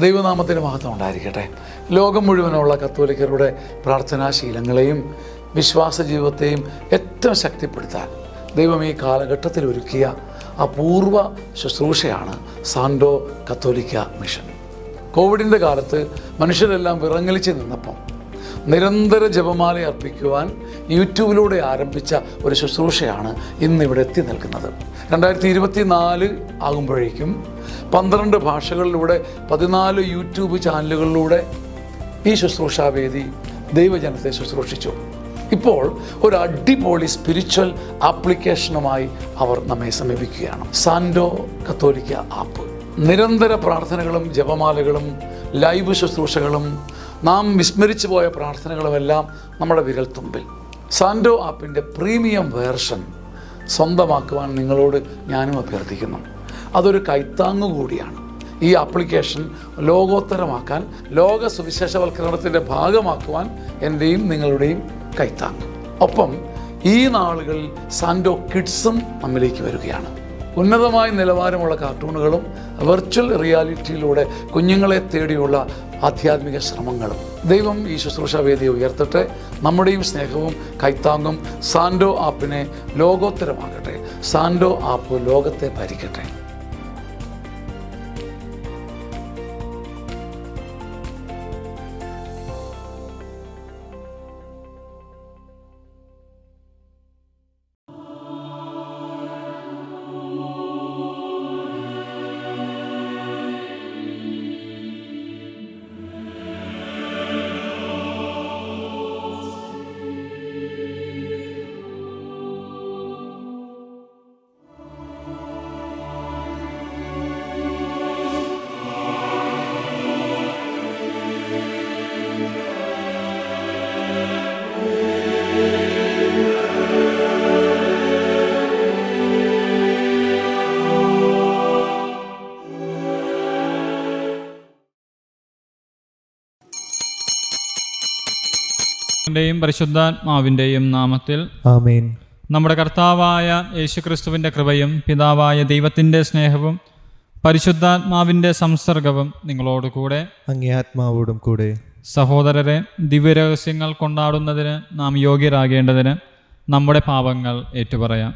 ദൈവനാമത്തിന് മഹത്വം ഉണ്ടായിരിക്കട്ടെ. ലോകം മുഴുവനുള്ള കത്തോലിക്കരുടെ പ്രാർത്ഥനാശീലങ്ങളെയും വിശ്വാസ ജീവിതത്തെയും ഏറ്റവും ശക്തിപ്പെടുത്താൻ ദൈവം ഈ കാലഘട്ടത്തിൽ ഒരുക്കിയ അപൂർവ ശുശ്രൂഷയാണ് സാൻഡോ കത്തോലിക്ക മിഷൻ. കോവിഡിൻ്റെ കാലത്ത് മനുഷ്യരെല്ലാം വിറങ്ങലിച്ച് നിന്നപ്പം നിരന്തര ജപമാല അർപ്പിക്കുവാൻ യൂട്യൂബിലൂടെ ആരംഭിച്ച ഒരു ശുശ്രൂഷയാണ് ഇന്നിവിടെ എത്തി നിൽക്കുന്നത്. 2024 ആകുമ്പോഴേക്കും 12 ഭാഷകളിലൂടെ 14 യൂട്യൂബ് ചാനലുകളിലൂടെ ഈ ശുശ്രൂഷാവേദി ദൈവജനത്തെ ശുശ്രൂഷിച്ചു. ഇപ്പോൾ ഒരു അടിപൊളി സ്പിരിച്വൽ ആപ്ലിക്കേഷനുമായി അവർ നമ്മെ സമീപിക്കുകയാണ്. സാൻഡോ കത്തോലിക്ക ആപ്പ്. നിരന്തര പ്രാർത്ഥനകളും ജപമാലകളും ലൈവ് ശുശ്രൂഷകളും നാം വിസ്മരിച്ചു പോയ പ്രാർത്ഥനകളുമെല്ലാം നമ്മുടെ വിരൽത്തുമ്പിൽ. സാൻഡോ ആപ്പിൻ്റെ പ്രീമിയം വേർഷൻ സ്വന്തമാക്കുവാൻ നിങ്ങളോട് ഞാനും അഭ്യർത്ഥിക്കുന്നു. അതൊരു കൈത്താങ്ങു കൂടിയാണ്. ഈ ആപ്ലിക്കേഷൻ ലോകോത്തരമാക്കാൻ, ലോക സുവിശേഷവൽക്കരണത്തിൻ്റെ ഭാഗമാക്കുവാൻ എൻ്റെയും നിങ്ങളുടെയും കൈത്താങ്ങ്. ഒപ്പം ഈ നാളുകളിൽ സാൻഡോ കിഡ്സും നമ്മിലേക്ക് വരികയാണ്. ഉന്നതമായ നിലവാരമുള്ള കാർട്ടൂണുകളും വെർച്വൽ റിയാലിറ്റിയിലൂടെ കുഞ്ഞുങ്ങളെ തേടിയുള്ള ആധ്യാത്മിക ശ്രമങ്ങളും. ദൈവം ഈ ശുശ്രൂഷാവേദിയെ ഉയർത്തട്ടെ. നമ്മുടെയും സ്നേഹവും കൈത്താങ്ങും സാൻഡോ ആപ്പിനെ ലോകോത്തരമാകട്ടെ. സാൻഡോ ആപ്പ് ലോകത്തെ ഭരിക്കട്ടെ. പരിശുദ്ധാത്മാവിൻ്റെയും നാമത്തിൽ ആമേൻ. നമ്മുടെ കർത്താവായ യേശുക്രിസ്തുവിൻ്റെ കൃപയും പിതാവായ ദൈവത്തിൻ്റെ സ്നേഹവും പരിശുദ്ധാത്മാവിൻ്റെ സംസർഗവും നിങ്ങളോടുകൂടെ അങ്ങേ ആത്മാവോടും കൂടെ. സഹോദരരെ, ദിവ്യരഹസ്യങ്ങൾ കൊണ്ടാടുന്നതിന് നാം യോഗ്യരാകേണ്ടതിന് നമ്മുടെ പാപങ്ങൾ ഏറ്റുപറയാം.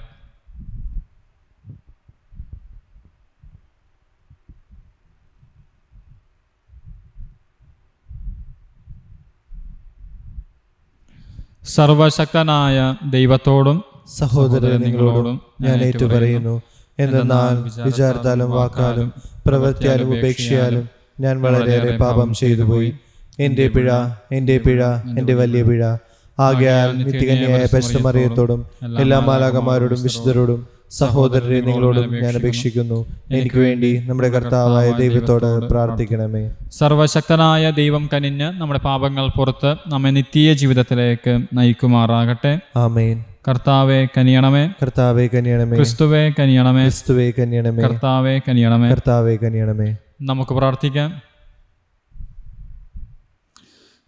സർവശക്തനായ ദൈവത്തോടും സഹോദരൻ നിങ്ങളോടും ഞാൻ ഏറ്റുപറയുന്നു. എന്തെന്നാൽ വിചാരത്താലും വാക്കാലും പ്രവൃത്തിയാലും ഉപേക്ഷയാലും ഞാൻ വളരെയേറെ പാപം ചെയ്തുപോയി. എൻ്റെ പിഴ, എൻ്റെ വലിയ പിഴ. ആകയാൽ നിത്യകന്യയായ പരിശുദ്ധ മറിയത്തോടും എല്ലാ മാലാഖമാരോടും വിശുദ്ധരോടും സഹോദരരെ നിങ്ങളോടും ഞാൻ അപേക്ഷിക്കുന്നു, എനിക്ക് വേണ്ടി നമ്മുടെ കർത്താവായ ദൈവത്തോട് പ്രാർത്ഥിക്കണമേ. സർവശക്തനായ ദൈവം കനിഞ്ഞ് നമ്മുടെ പാപങ്ങൾ പുറത്ത് നമ്മെ നിത്യ ജീവിതത്തിലേക്ക് നയിക്കുമാറാകട്ടെ. ആമേൻ. കർത്താവെ കനിയണമേ. കർത്താവെ കനിയണമേ. ക്രിസ്തുവേ കനിയണമേ. ക്രിസ്തുവേ കനിയണമേ. കർത്താവെ കനിയണമേ. കർത്താവെ കനിയണമേ. നമുക്ക് പ്രാർത്ഥിക്കാം.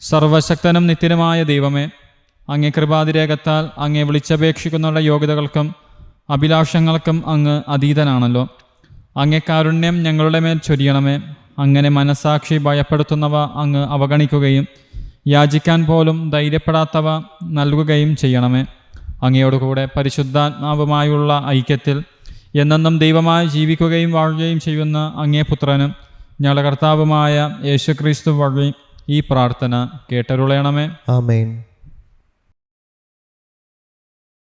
സർവശക്തനും നിത്യനുമായ ദൈവമേ, അങ്ങേ കൃപാതിരേകത്താൽ അങ്ങേ വിളിച്ചപേക്ഷിക്കുന്നവരുടെ യോഗ്യതകൾക്കും അഭിലാഷങ്ങൾക്കും അങ്ങ് അതീതനാണല്ലോ. അങ്ങേ കാരുണ്യം ഞങ്ങളുടെ മേൽ ചൊരിയണമേ. അങ്ങനെ മനസാക്ഷി ഭയപ്പെടുത്തുന്നവ അങ്ങ് അവഗണിക്കുകയും യാചിക്കാൻ പോലും ധൈര്യപ്പെടാത്തവ നൽകുകയും ചെയ്യണമേ. അങ്ങയോടുകൂടെ പരിശുദ്ധാത്മാവുമായുള്ള ഐക്യത്തിൽ എന്നെന്നും ദൈവമായി ജീവിക്കുകയും വാഴുകയും ചെയ്യുന്ന അങ്ങേ പുത്രനും ഞങ്ങളുടെ കർത്താവുമായ യേശുക്രിസ്തു വഴി ഈ പ്രാർത്ഥന കേട്ടരുളയണമേ. ആമേൻ.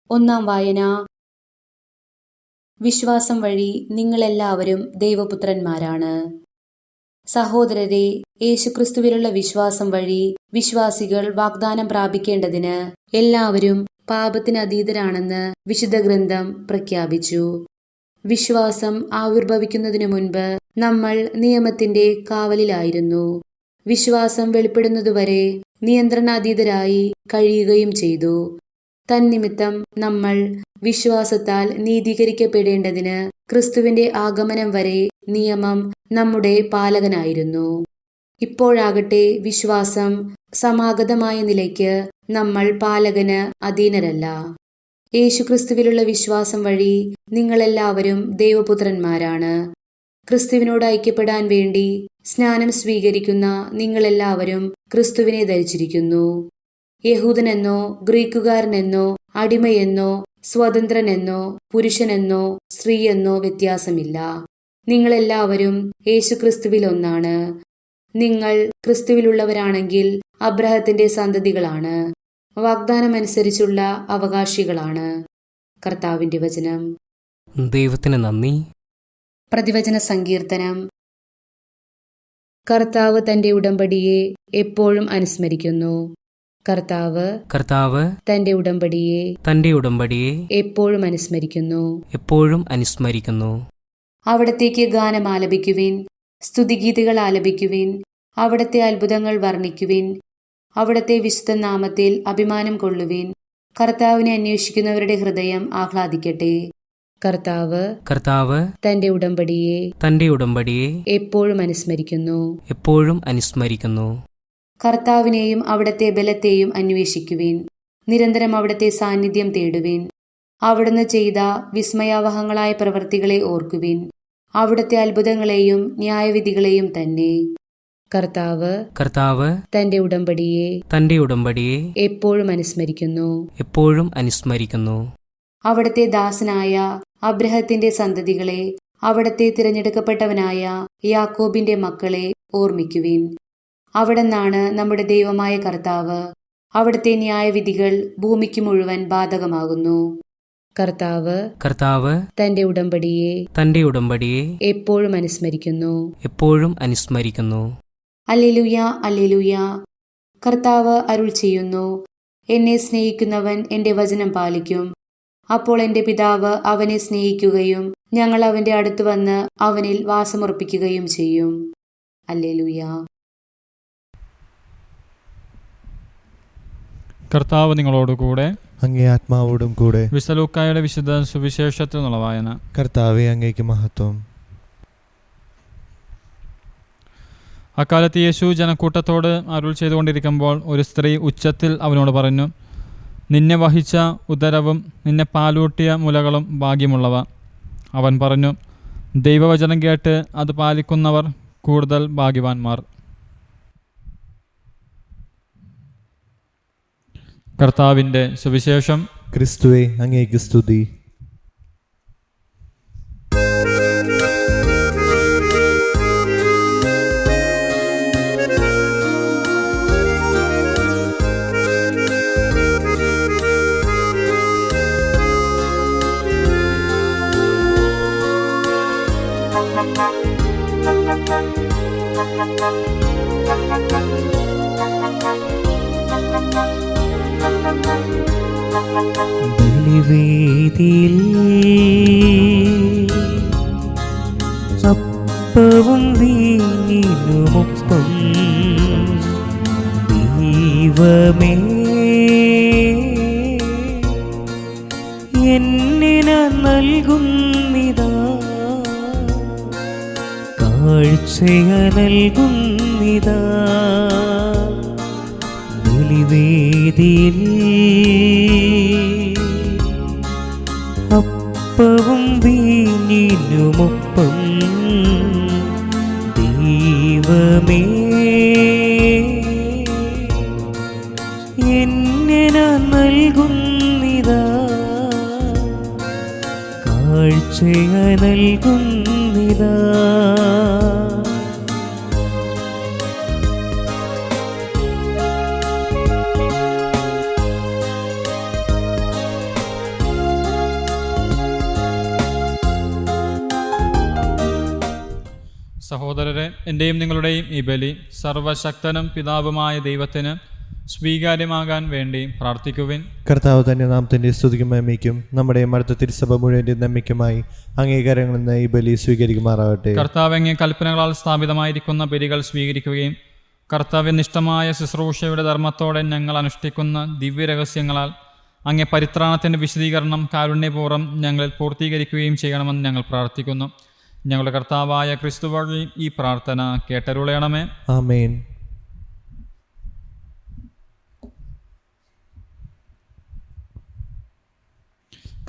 ഒന്നാം വായന. വിശ്വാസം വഴി നിങ്ങളെല്ലാവരും ദൈവപുത്രന്മാരാണ്. സഹോദരരെ, യേശുക്രിസ്തുവിലുള്ള വിശ്വാസം വഴി വിശ്വാസികൾ വാഗ്ദാനം പ്രാപിക്കേണ്ടതിന് എല്ലാവരും പാപത്തിന് അതീതരാണെന്ന് വിശുദ്ധ ഗ്രന്ഥം പ്രഖ്യാപിച്ചു. വിശ്വാസം ആവിർഭവിക്കുന്നതിനു മുൻപ് നമ്മൾ നിയമത്തിന്റെ കാവലിലായിരുന്നു. വിശ്വാസം വെളിപ്പെടുന്നതുവരെ നിയന്ത്രണാതീതരായി കഴിയുകയും ചെയ്തു. തന്നിമിത്തം നമ്മൾ വിശ്വാസത്താൽ നീതീകരിക്കപ്പെടേണ്ടതിന് ക്രിസ്തുവിന്റെ ആഗമനം വരെ നിയമം നമ്മുടെ പാലകനായിരുന്നു. ഇപ്പോഴാകട്ടെ വിശ്വാസം സമാഗതമായ നിലയ്ക്ക് നമ്മൾ പാലകന് അധീനരല്ല. യേശുക്രിസ്തുവിലുള്ള വിശ്വാസം വഴി നിങ്ങളെല്ലാവരും ദൈവപുത്രന്മാരാണ്. ക്രിസ്തുവിനോട് ഐക്യപ്പെടാൻ വേണ്ടി സ്നാനം സ്വീകരിക്കുന്ന നിങ്ങളെല്ലാവരും ക്രിസ്തുവിനെ ധരിച്ചിരിക്കുന്നു. യഹൂദനെന്നോ ഗ്രീക്കുകാരനെന്നോ അടിമയെന്നോ സ്വതന്ത്രനെന്നോ പുരുഷനെന്നോ സ്ത്രീയെന്നോ വ്യത്യാസമില്ല. നിങ്ങളെല്ലാവരും യേശുക്രിസ്തുവിൽ ഒന്നാണ്. നിങ്ങൾ ക്രിസ്തുവിലുള്ളവരാണെങ്കിൽ അബ്രാഹത്തിന്റെ സന്തതികളാണ്, വാഗ്ദാനമനുസരിച്ചുള്ള അവകാശികളാണ്. കർത്താവിന്റെ വചനം. ദൈവത്തിന് നന്ദി. പ്രതിവചന സങ്കീർത്തനം. കർത്താവ് തന്റെ ഉടമ്പടിയെ എപ്പോഴും അനുസ്മരിക്കുന്നു. കർത്താവ് തന്റെ ഉടമ്പടിയെ എപ്പോഴും അനുസ്മരിക്കുന്നു. അവിടത്തേക്ക് ഗാനം ആലപിക്കുവിൻ, സ്തുതിഗീതികൾ ആലപിക്കുവിൻ. അവിടത്തെ അത്ഭുതങ്ങൾ വർണ്ണിക്കുവിൻ. അവിടത്തെ വിശുദ്ധ നാമത്തിൽ അഭിമാനം കൊള്ളുവിൻ. കർത്താവിനെ അന്വേഷിക്കുന്നവരുടെ ഹൃദയം ആഹ്ലാദിക്കട്ടെ. കർത്താവ് തന്റെ ഉടമ്പടിയെ എപ്പോഴും അനുസ്മരിക്കുന്നു. കർത്താവിനെയും അവിടത്തെ ബലത്തെയും അന്വേഷിക്കുവിൻ. നിരന്തരം അവിടത്തെ സാന്നിധ്യം തേടുവിൻ. അവിടുന്ന് ചെയ്ത വിസ്മയാവഹങ്ങളായ പ്രവൃത്തികളെ ഓർക്കുവിൻ, അവിടുത്തെ അത്ഭുതങ്ങളെയും ന്യായവിധികളെയും തന്നെ. കർത്താവ് തന്റെ ഉടമ്പടിയെ എപ്പോഴും അനുസ്മരിക്കുന്നു. അവിടുത്തെ ദാസനായ അബ്രഹത്തിന്റെ സന്തതികളെ, അവിടുത്തെ തിരഞ്ഞെടുക്കപ്പെട്ടവനായ യാക്കോബിന്റെ മക്കളെ ഓർമ്മിക്കുവിൻ. അവിടുന്നാണ് നമ്മുടെ ദൈവമായ കർത്താവ്. അവിടുത്തെ ന്യായവിധികൾ ഭൂമിക്ക് മുഴുവൻ ബാധകമാകുന്നു. കർത്താവ് തന്റെ ഉടമ്പടിയെ എപ്പോഴും അനുസ്മരിക്കുന്നു. Hallelujah, hallelujah. കർത്താവ് അരുൾ ചെയ്യുന്നു, എന്നെ സ്നേഹിക്കുന്നവൻ എന്റെ വചനം പാലിക്കും. അപ്പോൾ എന്റെ പിതാവ് അവനെ സ്നേഹിക്കുകയും ഞങ്ങൾ അവന്റെ അടുത്ത് വന്ന് അവനിൽ വാസമുറപ്പിക്കുകയും ചെയ്യും. ഹല്ലേലൂയ. കർത്താവ് നിങ്ങളോടുകൂടെ, അങ്ങേ ആത്മാവോടും കൂടെ. വിശുദ്ധ ലൂക്കായുടെ വിശുദ്ധ സുവിശേഷത്തിൽ നിന്നുള്ള വായന. കർത്താവേ, അങ്ങേക്ക് മഹത്വം. അക്കാലത്ത് യേശു ജനക്കൂട്ടത്തോട് അരുൾ ചെയ്തുകൊണ്ടിരിക്കുമ്പോൾ ഒരു സ്ത്രീ ഉച്ചത്തിൽ അവനോട് പറഞ്ഞു, നിന്നെ വഹിച്ച ഉദരവും നിന്നെ പാലൂട്ടിയ മുലകളും ഭാഗ്യമുള്ളവ. അവൻ പറഞ്ഞു, ദൈവവചനം കേട്ട് അത് പാലിക്കുന്നവർ കൂടുതൽ ഭാഗ്യവാന്മാർ. കർത്താവിൻ്റെ സുവിശേഷം. ക്രിസ്തുവേ, അങ്ങേക്ക് സ്തുതി. ബലിവേദിയിൽ അപ്പവും വീഞ്ഞിനുമൊപ്പം ദൈവമേ എന്നിന നൽകുന്നിതാ, കാഴ്ചയ നൽകുന്നിതാ. ബലിവേദിയിൽ അപ്പവും വീഞ്ഞിനുമൊപ്പം ദൈവമേ എന്നിന നൽകുന്നിതാ, കാഴ്ചയ നൽകുന്നിതാ. സഹോദരരെ, എൻ്റെയും നിങ്ങളുടെയും ഈ ബലി സർവശക്തനും പിതാവുമായ ദൈവത്തിന് സ്വീകാര്യമാകാൻ വേണ്ടി പ്രാർത്ഥിക്കുവിൻ. കർത്താവ് തന്നെ നാമത്തിന്റെ സ്തുതിക്കും മഹിമയ്ക്കും നമ്മുടെ അടുത്ത തിരുസഭ മുഴുവൻ്റെ നന്മയ്ക്കുമായി അംഗീകാരങ്ങളിൽ നിന്ന് ഈ ബലി സ്വീകരിക്കുമാറാകട്ടെ. കർത്താവ് അങ്ങേ കൽപ്പനകളാൽ സ്ഥാപിതമായിരിക്കുന്ന ബലികൾ സ്വീകരിക്കുകയും കർത്തവ്യനിഷ്ഠമായ ശുശ്രൂഷയുടെ ധർമ്മത്തോടെ ഞങ്ങൾ അനുഷ്ഠിക്കുന്ന ദിവ്യരഹസ്യങ്ങളാൽ അങ്ങേ പരിത്രാണത്തിൻ്റെ വിശദീകരണം കാരുണ്യപൂർവ്വം ഞങ്ങളിൽ പൂർത്തീകരിക്കുകയും ചെയ്യണമെന്ന് ഞങ്ങൾ പ്രാർത്ഥിക്കുന്നു. ഞങ്ങളുടെ കർത്താവായ ക്രിസ്തു വഴി ഈ പ്രാർത്ഥന കേട്ടരുളയണമേ. ആമേൻ.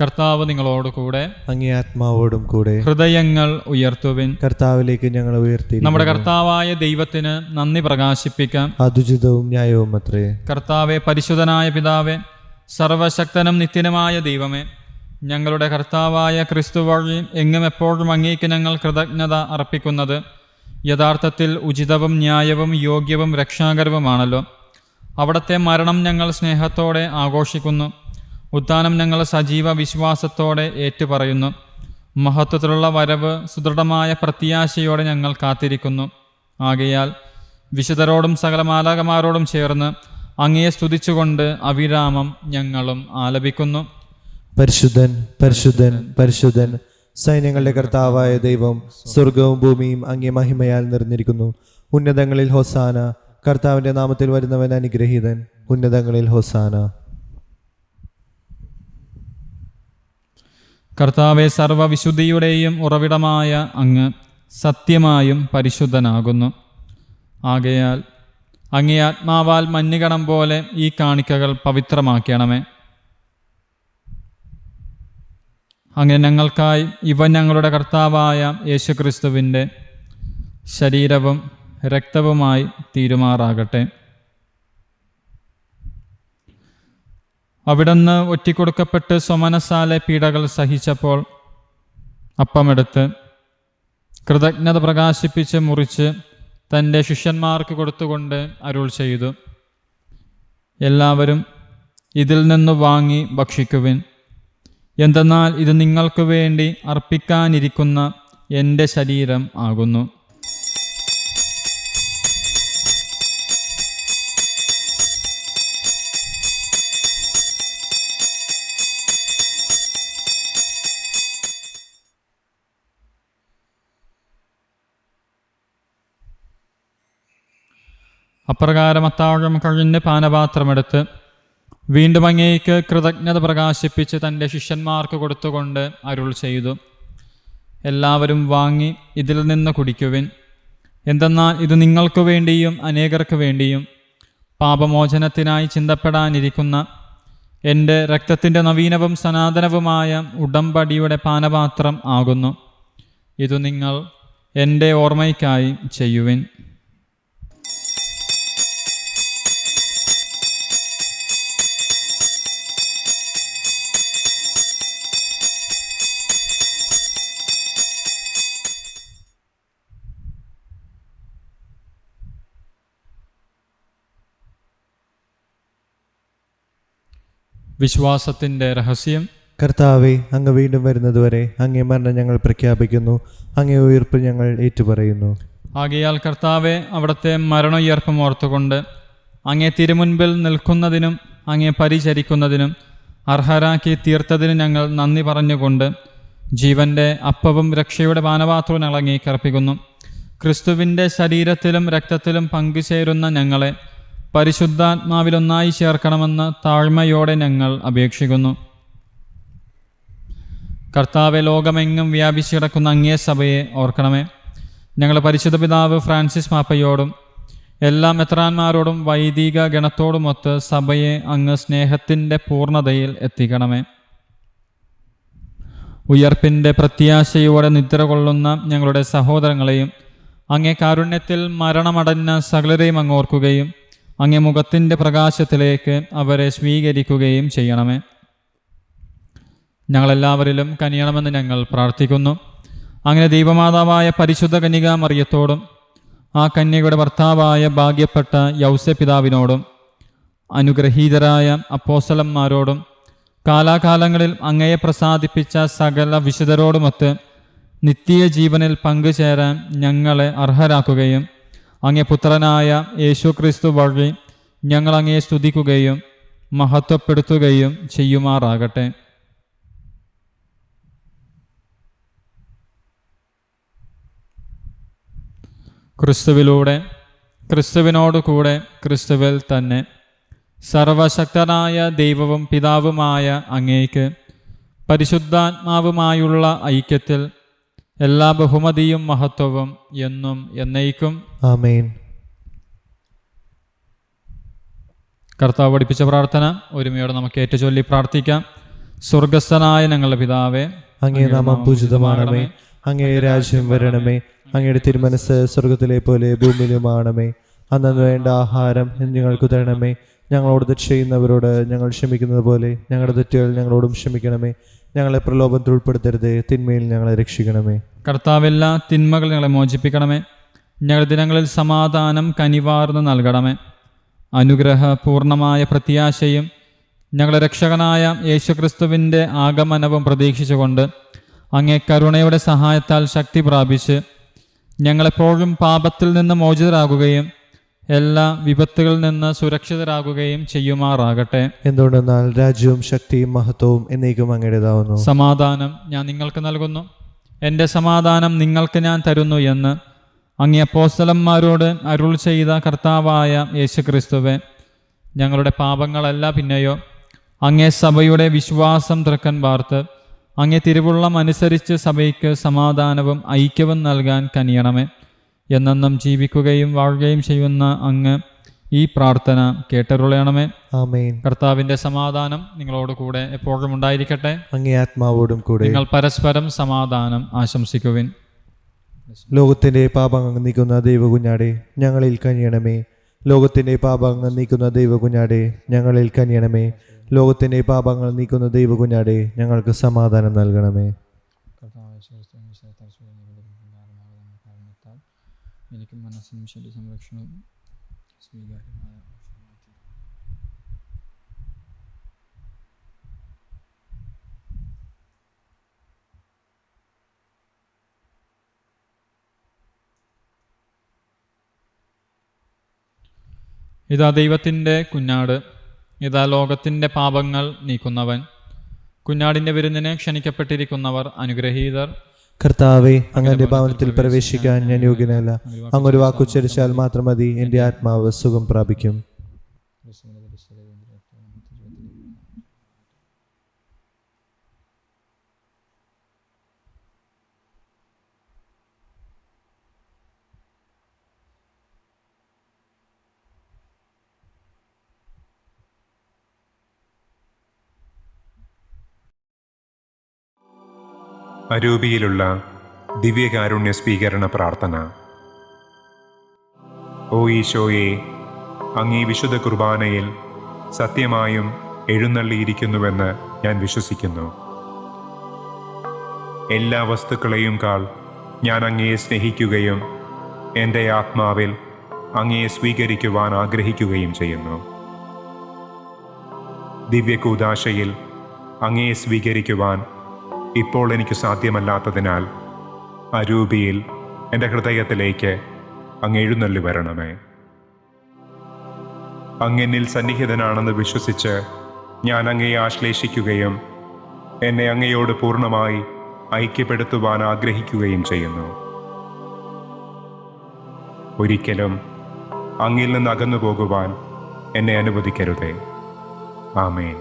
കർത്താവ് നിങ്ങളോട് കൂടെ. അങ്ങേ ആത്മാവോടും കൂടെ. ഹൃദയങ്ങൾ ഉയർത്തുവിൻ. കർത്താവിലേക്ക് ഞങ്ങൾ ഉയർത്തി. നമ്മുടെ കർത്താവായ ദൈവത്തിന് നന്ദി പ്രകാശിപ്പിക്കാം. അതുചിതവും ന്യായവും അത്രേ. കർത്താവെ, പരിശുദ്ധനായ പിതാവേ, സർവശക്തനും നിത്യനുമായ ദൈവമേ, ഞങ്ങളുടെ കർത്താവായ ക്രിസ്തു വഴി എങ്ങും എപ്പോഴും അങ്ങേക്ക് ഞങ്ങൾ കൃതജ്ഞത അർപ്പിക്കുന്നത് യഥാർത്ഥത്തിൽ ഉചിതവും ന്യായവും യോഗ്യവും രക്ഷാകരവുമാണല്ലോ. അവിടുത്തെ മരണം ഞങ്ങൾ സ്നേഹത്തോടെ ആഘോഷിക്കുന്നു. ഉത്ഥാനം ഞങ്ങൾ സജീവ വിശ്വാസത്തോടെ ഏറ്റുപറയുന്നു. മഹത്വത്തിലുള്ള വരവ് സുദൃഢമായ പ്രത്യാശയോടെ ഞങ്ങൾ കാത്തിരിക്കുന്നു. ആകയാൽ വിശുദ്ധരോടും സകല മാലാഖമാരോടും ചേർന്ന് അങ്ങയെ സ്തുതിച്ചുകൊണ്ട് അവിരാമം ഞങ്ങളും ആലപിക്കുന്നു. പരിശുദ്ധൻ, പരിശുദ്ധൻ, പരിശുദ്ധൻ, സൈന്യങ്ങളുടെ കർത്താവായ ദൈവം, സ്വർഗവും ഭൂമിയും അങ്ങേ മഹിമയാൽ നിറഞ്ഞിരിക്കുന്നു. ഉന്നതങ്ങളിൽ ഹോസാന. കർത്താവിന്റെ നാമത്തിൽ വരുന്നവൻ അനുഗ്രഹീതൻ. ഉന്നതങ്ങളിൽ ഹോസാന. കർത്താവെ, സർവ്വവിശുദ്ധിയുടെയും ഉറവിടമായ അങ്ങ് സത്യമായും പരിശുദ്ധനാകുന്നു. ആകയാൽ അങ്ങേ ആത്മാവാൽ മഞ്ഞുകണം പോലെ ഈ കാണിക്കകൾ പവിത്രമാക്കണമേ. അങ്ങനെ ഞങ്ങൾക്കായി ഇവ ഞങ്ങളുടെ കർത്താവായ യേശുക്രിസ്തുവിൻ്റെ ശരീരവും രക്തവുമായി തീരുമാറാകട്ടെ. അവിടുന്ന് ഒറ്റിക്കൊടുക്കപ്പെട്ട് സ്വമനസാലെ പീഡകൾ സഹിച്ചപ്പോൾ അപ്പമെടുത്ത് കൃതജ്ഞത പ്രകാശിപ്പിച്ച് മുറിച്ച് തൻ്റെ ശിഷ്യന്മാർക്ക് കൊടുത്തുകൊണ്ട് അരുൾ ചെയ്തു, എല്ലാവരും ഇതിൽ നിന്ന് വാങ്ങി ഭക്ഷിക്കുവിൻ. എന്തെന്നാൽ ഇത് നിങ്ങൾക്ക് വേണ്ടി അർപ്പിക്കാനിരിക്കുന്ന എൻ്റെ ശരീരം ആകുന്നു. അപ്രകാരം അത്താഴം കഴിഞ്ഞ് പാനപാത്രമെടുത്ത് വീണ്ടും അങ്ങേക്ക് കൃതജ്ഞത പ്രകാശിപ്പിച്ച് തൻ്റെ ശിഷ്യന്മാർക്ക് കൊടുത്തുകൊണ്ട് അരുൾ ചെയ്തു, എല്ലാവരും വാങ്ങി ഇതിൽ നിന്ന് കുടിക്കുവിൻ. എന്തെന്നാൽ ഇത് നിങ്ങൾക്ക് വേണ്ടിയും അനേകർക്ക് വേണ്ടിയും പാപമോചനത്തിനായി ചിന്തപ്പെടാനിരിക്കുന്ന എൻ്റെ രക്തത്തിൻ്റെ നവീനവും സനാതനവുമായ ഉടമ്പടിയുടെ പാനപാത്രം ആകുന്നു. ഇത് നിങ്ങൾ എൻ്റെ ഓർമ്മയ്ക്കായി ചെയ്യുവിൻ. വിശ്വാസത്തിൻ്റെ രഹസ്യം. കർത്താവെ, അങ്ങ് വീണ്ടും വരുന്നതുവരെ അങ്ങേ മരണം ഞങ്ങൾ പ്രഖ്യാപിക്കുന്നു. അങ്ങേ ഉയർപ്പ് ഞങ്ങൾ ഏറ്റുപറയുന്നു. ആകയാൽ കർത്താവെ, അവിടുത്തെ മരണോയർപ്പം ഓർത്തുകൊണ്ട് അങ്ങേ തിരുമുൻപിൽ നിൽക്കുന്നതിനും അങ്ങേ പരിചരിക്കുന്നതിനും അർഹരാക്കി തീർത്തതിന് ഞങ്ങൾ നന്ദി പറഞ്ഞുകൊണ്ട് ജീവൻ്റെ അപ്പവും രക്ഷയുടെ പാനപാത്രവും ഞങ്ങൾ അങ്ങേക്ക് അർപ്പിക്കുന്നു. ക്രിസ്തുവിൻ്റെ ശരീരത്തിലും രക്തത്തിലും പങ്കുചേരുന്ന ഞങ്ങളെ പരിശുദ്ധാത്മാവിലൊന്നായി ചേർക്കണമെന്ന് താഴ്മയോടെ ഞങ്ങൾ അപേക്ഷിക്കുന്നു. കർത്താവെ, ലോകമെങ്ങും വ്യാപിച്ചിടക്കുന്ന അങ്ങേ സഭയെ ഓർക്കണമേ. ഞങ്ങളുടെ പരിശുദ്ധ പിതാവ് ഫ്രാൻസിസ് പാപ്പയോടും എല്ലാ മെത്രാന്മാരോടും വൈദിക ഗണത്തോടുമൊത്ത് സഭയെ അങ്ങ് സ്നേഹത്തിൻ്റെ പൂർണ്ണതയിൽ എത്തിക്കണമേ. ഉയർപ്പിൻ്റെ പ്രത്യാശയോടെ നിദ്ര കൊള്ളുന്ന ഞങ്ങളുടെ സഹോദരങ്ങളെയും അങ്ങേ കാരുണ്യത്തിൽ മരണമടഞ്ഞ സകലരെയും അങ്ങ് ഓർക്കുകയും അങ്ങേ മുഖത്തിൻ്റെ പ്രകാശത്തിലേക്ക് അവരെ സ്വീകരിക്കുകയും ചെയ്യണമേ. ഞങ്ങളെല്ലാവരിലും കനിയണമെന്ന് ഞങ്ങൾ പ്രാർത്ഥിക്കുന്നു. അങ്ങനെ ദൈവമാതാവായ പരിശുദ്ധ കന്യകാമറിയത്തോടും ആ കന്യകയുടെ ഭർത്താവായ ഭാഗ്യപ്പെട്ട യൗസപിതാവിനോടും അനുഗ്രഹീതരായ അപ്പോസ്തലന്മാരോടും കാലാകാലങ്ങളിൽ അങ്ങയെ പ്രസാദിപ്പിച്ച സകല വിശുദ്ധരോടുമൊത്ത് നിത്യജീവനിൽ പങ്കുചേരാൻ ഞങ്ങളെ അർഹരാക്കുകയും അങ്ങേ പുത്രനായ യേശുക്രിസ്തു വഴി ഞങ്ങൾ അങ്ങയെ സ്തുതിക്കുകയും മഹത്വപ്പെടുത്തുകയും ചെയ്യുമാറാകട്ടെ. ക്രിസ്തുവിലൂടെ, ക്രിസ്തുവിനോടുകൂടെ, ക്രിസ്തുവിൽ തന്നെ സർവശക്തനായ ദൈവവും പിതാവുമായ അങ്ങേക്ക് പരിശുദ്ധാത്മാവുമായുള്ള ഐക്യത്തിൽ എല്ലാ ബഹുമതിയും മഹത്വവും എന്നും എന്നേക്കും ആമേൻ. കർത്താവ് പഠിപ്പിച്ച പ്രാർത്ഥന ഒരുമയോടെ നമുക്ക് ഏറ്റുചൊല്ലി പ്രാർത്ഥിക്കാം. സ്വർഗസ്ഥനായ ഞങ്ങളുടെ പിതാവേ, അങ്ങേ നാമം പൂജിതമാണമേ. അങ്ങേ രാജ്യം വരണമേ. അങ്ങയുടെ തിരുമനസ് സ്വർഗത്തിലെ പോലെ ഭൂമിയിലുമാണമേ. അന്നു വേണ്ട ആഹാരം ഞങ്ങൾക്ക് തരണമേ. ഞങ്ങളോട് തെറ്റ് ചെയ്യുന്നവരോട് ഞങ്ങൾ ക്ഷമിക്കുന്നത് പോലെ ഞങ്ങളുടെ തെറ്റുകൾ ഞങ്ങളോടും ക്ഷമിക്കണമേ. ഞങ്ങളെ പ്രലോഭനത്തിൽ ഉൾപ്പെടുത്തരുതേ, തിന്മയിൽ ഞങ്ങളെ രക്ഷിക്കണമേ. കർത്താവെല്ലാ തിന്മകൾ ഞങ്ങളെ മോചിപ്പിക്കണമേ. ഞങ്ങളുടെ ദിനങ്ങളിൽ സമാധാനം കനിവാർന്ന് നൽകണമേ. അനുഗ്രഹപൂർണമായ പ്രത്യാശയും ഞങ്ങളുടെ രക്ഷകനായ യേശുക്രിസ്തുവിൻ്റെ ആഗമനവും പ്രതീക്ഷിച്ചുകൊണ്ട് അങ്ങേ കരുണയുടെ സഹായത്താൽ ശക്തി പ്രാപിച്ച് ഞങ്ങളെപ്പോഴും പാപത്തിൽ നിന്ന് മോചിതരാകുകയും എല്ലാ വിപത്തുകളിൽ നിന്ന് സുരക്ഷിതരാകുകയും ചെയ്യുമാറാകട്ടെ. എന്തുകൊണ്ടെന്നാൽ രാജ്യവും ശക്തിയും മഹത്വവും എന്നേക്കും അങ്ങയുടേതാവുന്നു. സമാധാനം ഞാൻ നിങ്ങൾക്ക് നൽകുന്നു, എൻ്റെ സമാധാനം നിങ്ങൾക്ക് ഞാൻ തരുന്നു എന്ന് അങ്ങേ അപ്പോസ്തലന്മാരോട് അരുൾ ചെയ്ത കർത്താവായ യേശുക്രിസ്തുവേ, ഞങ്ങളുടെ പാപങ്ങളല്ല പിന്നെയോ അങ്ങേ സഭയുടെ വിശ്വാസം തൃക്കൻ വാർത്ത് അങ്ങേ തിരുവുള്ളം അനുസരിച്ച് സഭയ്ക്ക് സമാധാനവും ഐക്യവും നൽകാൻ കനിയണമേ. എന്നെന്നും ജീവിക്കുകയും വാഴുകയും ചെയ്യുന്ന അങ്ങ് ഈ പ്രാർത്ഥന കേട്ടരുളയണമേ. ആമേൻ. കർത്താവിൻ്റെ സമാധാനം നിങ്ങളോട് കൂടെ എപ്പോഴും ഉണ്ടായിരിക്കട്ടെ. അങ്ങേ ആത്മാവോടും കൂടെ. നിങ്ങൾ പരസ്പരം സമാധാനം ആശംസിക്കുവിൻ. ലോകത്തിന്റെ പാപങ്ങൾ നീക്കുന്ന ദൈവകുഞ്ഞാടെ ഞങ്ങളിൽ കനിയണമേ. ലോകത്തിന്റെ പാപങ്ങൾ നീക്കുന്ന ദൈവകുഞ്ഞാടെ ഞങ്ങളിൽ കനിയണമേ. ലോകത്തിന്റെ പാപങ്ങൾ നീക്കുന്ന ദൈവകുഞ്ഞാടെ ഞങ്ങൾക്ക് സമാധാനം നൽകണമേ. എനിക്ക് മനസ്സിനും ശരീര സംരക്ഷണവും സ്വീകാര്യമായ ഇതാ ദൈവത്തിൻ്റെ കുഞ്ഞാട്, ഇതാ ലോകത്തിൻ്റെ പാപങ്ങൾ നീക്കുന്നവൻ. കുഞ്ഞാടിൻ്റെ വിരുന്നിനെ ക്ഷണിക്കപ്പെട്ടിരിക്കുന്നവർ അനുഗ്രഹീതർ. കർത്താവെ, അങ്ങന്റെ ഭവനത്തിൽ പ്രവേശിക്കാൻ ഞാൻ യോഗ്യനല്ല. അങ്ങൊരു വാക്കുച്ചരിച്ചാൽ മാത്രം മതി, എൻ്റെ ആത്മാവ് സുഖം പ്രാപിക്കും. അരൂപിയിലുള്ള ദിവ്യകാരുണ്യ സ്വീകരണ പ്രാർത്ഥന. ഓ ഈശോയെ, അങ്ങീ വിശുദ്ധ കുർബാനയിൽ സത്യമായും എഴുന്നള്ളിയിരിക്കുന്നുവെന്ന് ഞാൻ വിശ്വസിക്കുന്നു. എല്ലാ വസ്തുക്കളെയും കാൾ ഞാൻ അങ്ങയെ സ്നേഹിക്കുകയും എൻ്റെ ആത്മാവിൽ അങ്ങയെ സ്വീകരിക്കുവാൻ ആഗ്രഹിക്കുകയും ചെയ്യുന്നു. ദിവ്യകൂദാശയിൽ അങ്ങയെ സ്വീകരിക്കുവാൻ ഇപ്പോൾ എനിക്ക് സാധ്യമല്ലാത്തതിനാൽ അരൂപിയിൽ എൻ്റെ ഹൃദയത്തിലേക്ക് അങ്ങ് എഴുന്നള്ളി വരണമേ. അങ്ങെന്നിൽ സന്നിഹിതനാണെന്ന് വിശ്വസിച്ച് ഞാൻ അങ്ങയെ ആശ്ലേഷിക്കുകയും എന്നെ അങ്ങയോട് പൂർണ്ണമായി ഐക്യപ്പെടുത്തുവാൻ ആഗ്രഹിക്കുകയും ചെയ്യുന്നു. ഒരിക്കലും അങ്ങിൽ നിന്ന് അകന്നു പോകുവാൻ എന്നെ അനുവദിക്കരുതേ. ആമേൻ.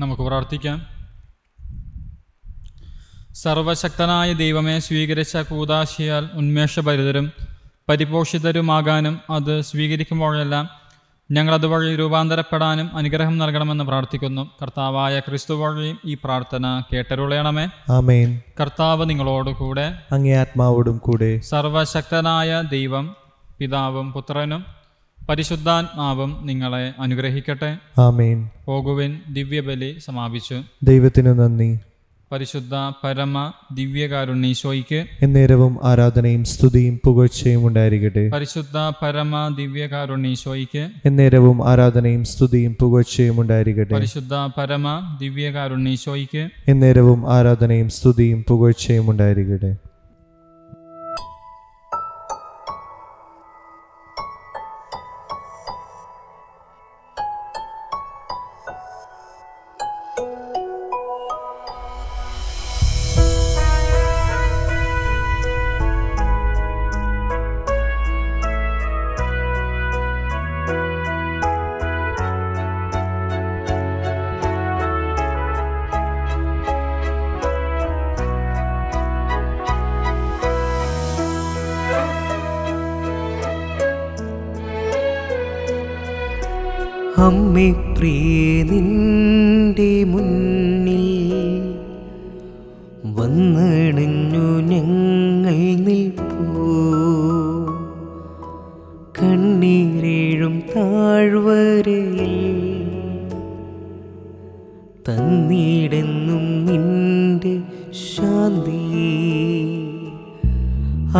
നമുക്ക് പ്രാർത്ഥിക്കാം. സർവശക്തനായ ദൈവമേ, സ്വീകരിച്ച കൂദാശയാൽ ഉന്മേഷഭരിതരും പരിപോഷിതരുമാകാനും അത് സ്വീകരിക്കുമ്പോഴെല്ലാം ഞങ്ങൾ അതുവഴി രൂപാന്തരപ്പെടാനും അനുഗ്രഹം നൽകണമെന്ന് പ്രാർത്ഥിക്കുന്നു. കർത്താവായ ക്രിസ്തു വഴി ഈ പ്രാർത്ഥന കേട്ടരുളയണമേ. ആമേൻ. കർത്താവ് നിങ്ങളോട് കൂടെ. അങ്ങേ ആത്മാവോടും കൂടെ. സർവശക്തനായ ദൈവം പിതാവും പുത്രനും പരിശുദ്ധാത്മാവും നിങ്ങളെ അനുഗ്രഹിക്കട്ടെ. ആമേൻ. പോകുവിൻ. ദിവ്യബലി സമാപിച്ചു. ദൈവത്തിനു നന്ദി. പരിശുദ്ധ പരമ ദിവ്യകാരുണ്യീശോയ്ക്ക് എന്നേരവും ആരാധനയും സ്തുതിയും പുകഴ്ചയും ഉണ്ടായിരിക്കട്ടെ. പരിശുദ്ധ പരമ ദിവ്യകാരുണ്യീശോയ്ക്ക് എന്നേരവും ആരാധനയും സ്തുതിയും പുകഴ്ചയും ഉണ്ടായിരിക്കട്ടെ. പരിശുദ്ധ പരമ ദിവ്യകാരുണ്യീശോയ്ക്ക് എന്നേരവും ആരാധനയും സ്തുതിയും പുകഴ്ചയും ഉണ്ടായിരിക്കട്ടെ. അമ്മേ പ്രിയേ നിന്റെ മുന്നിൽ വന്നണഞ്ഞു ഞങ്ങൾ നിൽപ്പൂ. കണ്ണീരേഴും താഴ്വരയിൽ തന്നിടുന്നും നിന്റെ ശാന്തി.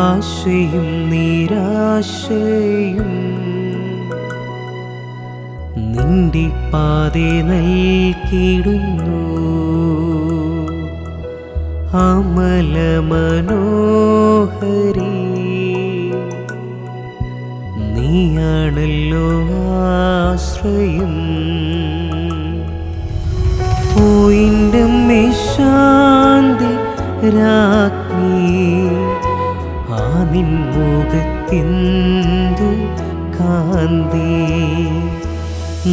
ആശയും നിരാശയും നിന്റെ പാതേ നൽകിടുന്നു. അമല മനോഹരി നീയാണല്ലോ ആശ്രയം. പോയിൻ്റെ ശാന്തി രാജ്ഞി ആ നിൻ മുഖത്തിന്തു കാന്തി.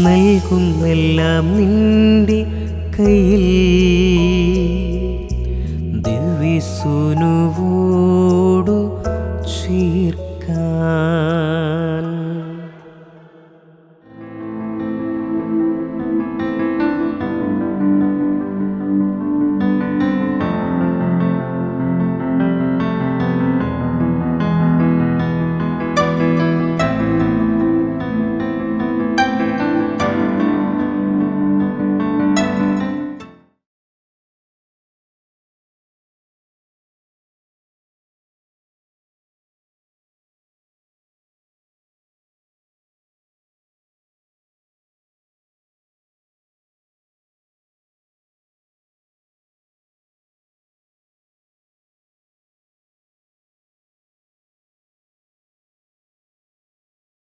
നൽകുന്നെല്ലാം നിന്റെ കയ്യിൽ ദിവ്യസുനുവോ